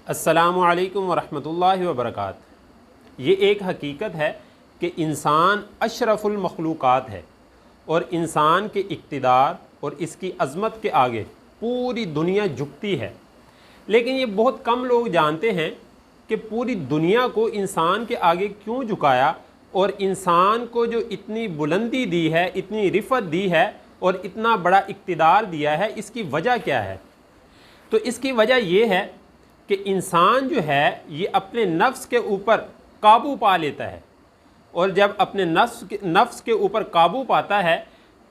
अस्सलामुअलैकुम वरहमतुल्लाहि वबरकातुहू। ये एक हकीकत है कि इंसान अशरफुल मखलूक़ात है और इंसान के इक़्तिदार और इसकी अज़मत के आगे पूरी दुनिया झुकती है। लेकिन ये बहुत कम लोग जानते हैं कि पूरी दुनिया को इंसान के आगे क्यों झुकाया और इंसान को जो इतनी बुलंदी दी है, इतनी रिफ़त दी है और इतना बड़ा इक़्तिदार दिया है, इसकी वजह क्या है। तो इसकी वजह ये है कि इंसान जो है ये अपने नफ्स के ऊपर काबू पा लेता है और जब अपने नफ्स के ऊपर काबू पाता है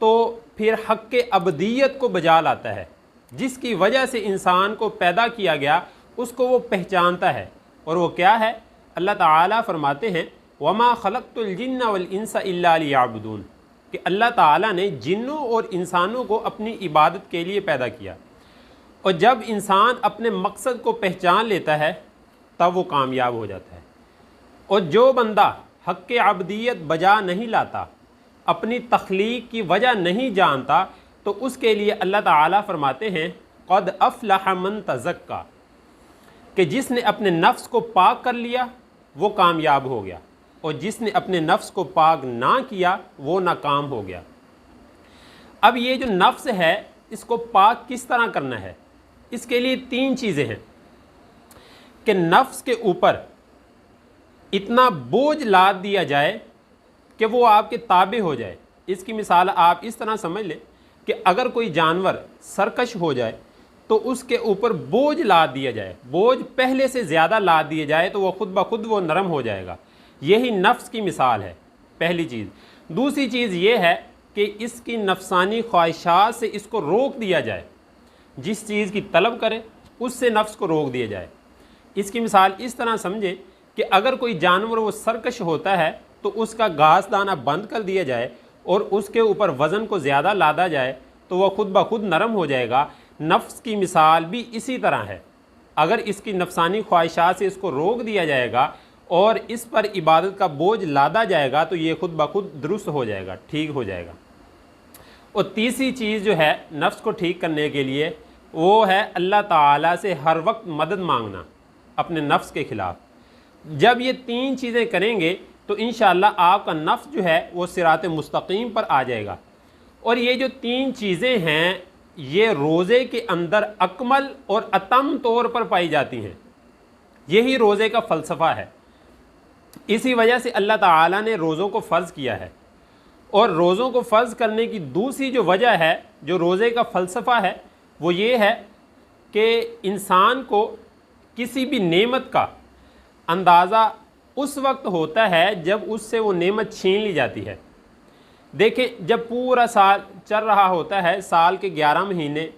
तो फिर हक़ के अबदियत को बजा लाता है। जिसकी वजह से इंसान को पैदा किया गया उसको वो पहचानता है और वो क्या है। अल्लाह ताला फरमाते हैं वमा खलक़तुल जिन्ना वल इंसा इल्ला लियअबुदून, कि अल्लाह ताला ने जिन्नों और इंसानों को अपनी इबादत के लिए पैदा किया। और जब इंसान अपने मकसद को पहचान लेता है तब वो कामयाब हो जाता है। और जो बंदा हक़ के अबदियत बजा नहीं लाता, अपनी तख्लीक की वजह नहीं जानता, तो उसके लिए अल्लाह ताला फरमाते हैं क़द अफ़लह मन तज़क्का, कि जिसने अपने नफ्स को पाक कर लिया वो कामयाब हो गया और जिसने अपने नफ्स को पाक ना किया वो नाकाम हो गया। अब ये जो नफ्स है इसको पाक किस तरह करना है, इसके लिए तीन चीज़ें हैं कि नफ्स के ऊपर इतना बोझ लाद दिया जाए कि वो आपके ताबे हो जाए। इसकी मिसाल आप इस तरह समझ लें कि अगर कोई जानवर सरकश हो जाए तो उसके ऊपर बोझ लाद दिया जाए, बोझ पहले से ज़्यादा लाद दिया जाए तो वो खुद ब खुद वो नरम हो जाएगा। यही नफ्स की मिसाल है, पहली चीज़। दूसरी चीज़ ये है कि इसकी नफसानी ख्वाहिशात से इसको रोक दिया जाए, जिस चीज़ की तलब करे उससे नफ्स को रोक दिया जाए। इसकी मिसाल इस तरह समझे कि अगर कोई जानवर वो सरकश होता है तो उसका घास दाना बंद कर दिया जाए और उसके ऊपर वज़न को ज़्यादा लादा जाए तो वह खुद ब खुद नरम हो जाएगा। नफ्स की मिसाल भी इसी तरह है। अगर इसकी नफसानी ख्वाहिशात से इसको रोक दिया जाएगा और इस पर इबादत का बोझ लादा जाएगा तो ये खुद ब खुद दुरुस्त हो जाएगा, ठीक हो जाएगा। और तीसरी चीज़ जो है नफ्स को ठीक करने के लिए वो है अल्लाह ताला से हर वक्त मदद मांगना अपने नफ्स के ख़िलाफ़। जब ये तीन चीज़ें करेंगे तो इंशाअल्लाह आपका नफ्स जो है वो सिरात मुस्तकीम पर आ जाएगा। और ये जो तीन चीज़ें हैं ये रोज़े के अंदर अकमल और अतम तौर पर पाई जाती हैं। यही रोज़े का फ़लसफ़ा है। इसी वजह से अल्लाह ताला ने रोज़ों को फ़र्ज़ किया है। और रोज़ों को फ़र्ज़ करने की दूसरी जो वजह है, जो रोज़े का फ़लसफ़ा है, वो ये है कि इंसान को किसी भी नेमत का अंदाज़ा उस वक्त होता है जब उससे वो नेमत छीन ली जाती है। देखें, जब पूरा साल चल रहा होता है, साल के 11 महीने,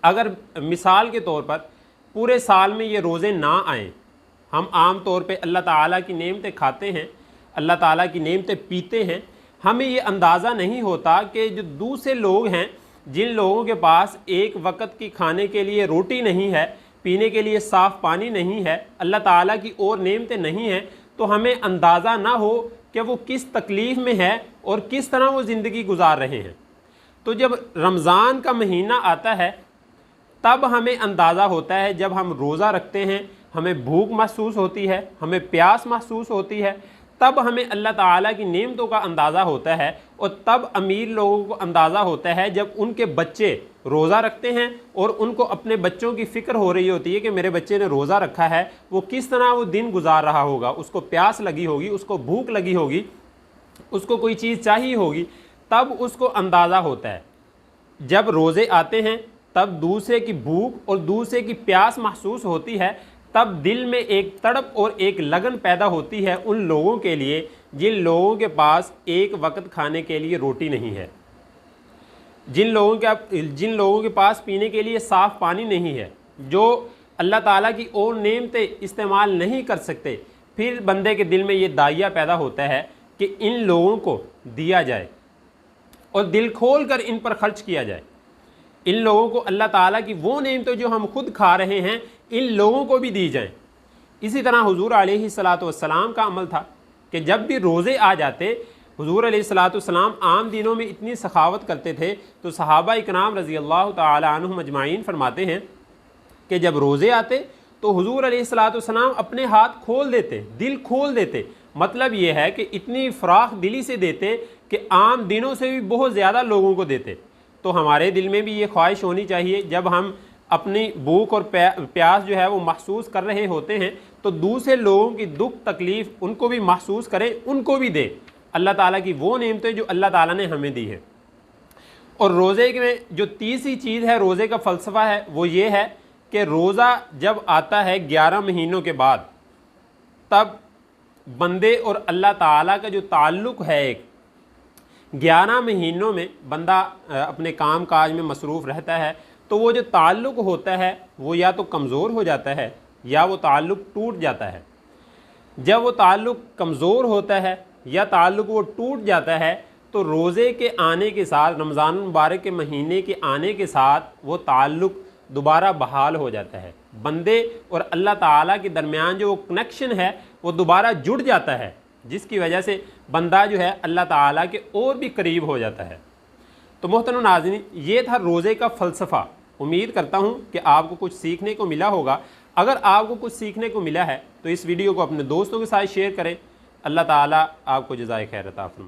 अगर मिसाल के तौर पर पूरे साल में ये रोज़े ना आएँ, हम आम तौर पे अल्लाह ताला की नेमतें खाते हैं, अल्लाह ताला की नेमतें पीते हैं, हमें ये अंदाज़ा नहीं होता कि जो दूसरे लोग हैं, जिन लोगों के पास एक वक्त की खाने के लिए रोटी नहीं है, पीने के लिए साफ़ पानी नहीं है, अल्लाह ताला की और नेमतें नहीं हैं, तो हमें अंदाज़ा ना हो कि वो किस तकलीफ़ में है और किस तरह वो ज़िंदगी गुजार रहे हैं। तो जब रमज़ान का महीना आता है तब हमें अंदाज़ा होता है, जब हम रोज़ा रखते हैं हमें भूख महसूस होती है, हमें प्यास महसूस होती है, तब हमें अल्लाह ताला की नेमतों का अंदाज़ा होता है। और तब अमीर लोगों को अंदाज़ा होता है जब उनके बच्चे रोज़ा रखते हैं और उनको अपने बच्चों की फ़िक्र हो रही होती है कि मेरे बच्चे ने रोज़ा रखा है, वो किस तरह वो दिन गुजार रहा होगा, उसको प्यास लगी होगी, उसको भूख लगी होगी, उसको कोई चीज़ चाहिए होगी, तब उसको अंदाज़ा होता है। जब रोज़े आते हैं तब दूसरे की भूख और दूसरे की प्यास महसूस होती है, तब दिल में एक तड़प और एक लगन पैदा होती है उन लोगों के लिए जिन लोगों के पास एक वक्त खाने के लिए रोटी नहीं है, जिन लोगों के पास पीने के लिए साफ़ पानी नहीं है, जो अल्लाह ताला की और नेमतें इस्तेमाल नहीं कर सकते। फिर बंदे के दिल में ये दाइया पैदा होता है कि इन लोगों को दिया जाए और दिल खोल कर इन पर खर्च किया जाए। इन लोगों को अल्लाह ताला की वो नेमतें जो हम खुद खा रहे हैं इन लोगों को भी दी जाएं। इसी तरह हुज़ूर अलैहिस्सलातु वस्सलाम का अमल था कि जब भी रोज़े आ जाते, हुज़ूर अलैहिस्सलातु वस्सलाम आम दिनों में इतनी सखावत करते थे तो सहाबा इकराम रज़ी अल्लाह ताला अन्हुम अजमाइन फरमाते हैं कि जब रोज़े आते तो हुजूर अलैहिस्सलाम अपने हाथ खोल देते, दिल खोल देते। मतलब ये है कि इतनी फ़राख दिली से देते कि आम दिनों से भी बहुत ज़्यादा लोगों को देते। तो हमारे दिल में भी ये ख्वाहिश होनी चाहिए, जब हम अपनी भूख और प्यास जो है वो महसूस कर रहे होते हैं तो दूसरे लोगों की दुख तकलीफ़ उनको भी महसूस करें, उनको भी दें। अल्लाह ताला की वो नेमतें जो अल्लाह ताला ने हमें दी है। और रोज़े में जो तीसरी चीज़ है, रोज़े का फ़लसफ़ा है, वो ये है कि रोज़ा जब आता है 11 महीनों के बाद, तब बंदे और अल्लाह ताला का जो ताल्लुक़ है, एक 11 महीनों में बंदा अपने काम काज में मसरूफ़ रहता है, तो वो जो ताल्लुक़ होता है वो या तो कमज़ोर हो जाता है या वो ताल्लुक़ टूट जाता है। जब वो ताल्लुक़ कमज़ोर होता है या ताल्लुक़ वो टूट जाता है तो रोज़े के आने के साथ, रमज़ान मुबारक के महीने के आने के साथ वो ताल्लुक़ दोबारा बहाल हो जाता है। बंदे और अल्लाह ताला के दरमियान जो वो कनेक्शन है वो दोबारा जुड़ जाता है, जिसकी वजह से बंदा जो है अल्लाह ताला के और भी करीब हो जाता है। तो मोहतरम नाज़रीन, ये था रोज़े का फ़लसफ़ा। उम्मीद करता हूँ कि आपको कुछ सीखने को मिला होगा। अगर आपको कुछ सीखने को मिला है तो इस वीडियो को अपने दोस्तों के साथ शेयर करें। अल्लाह ताला आपको जज़ाए खैर अता फरमाए।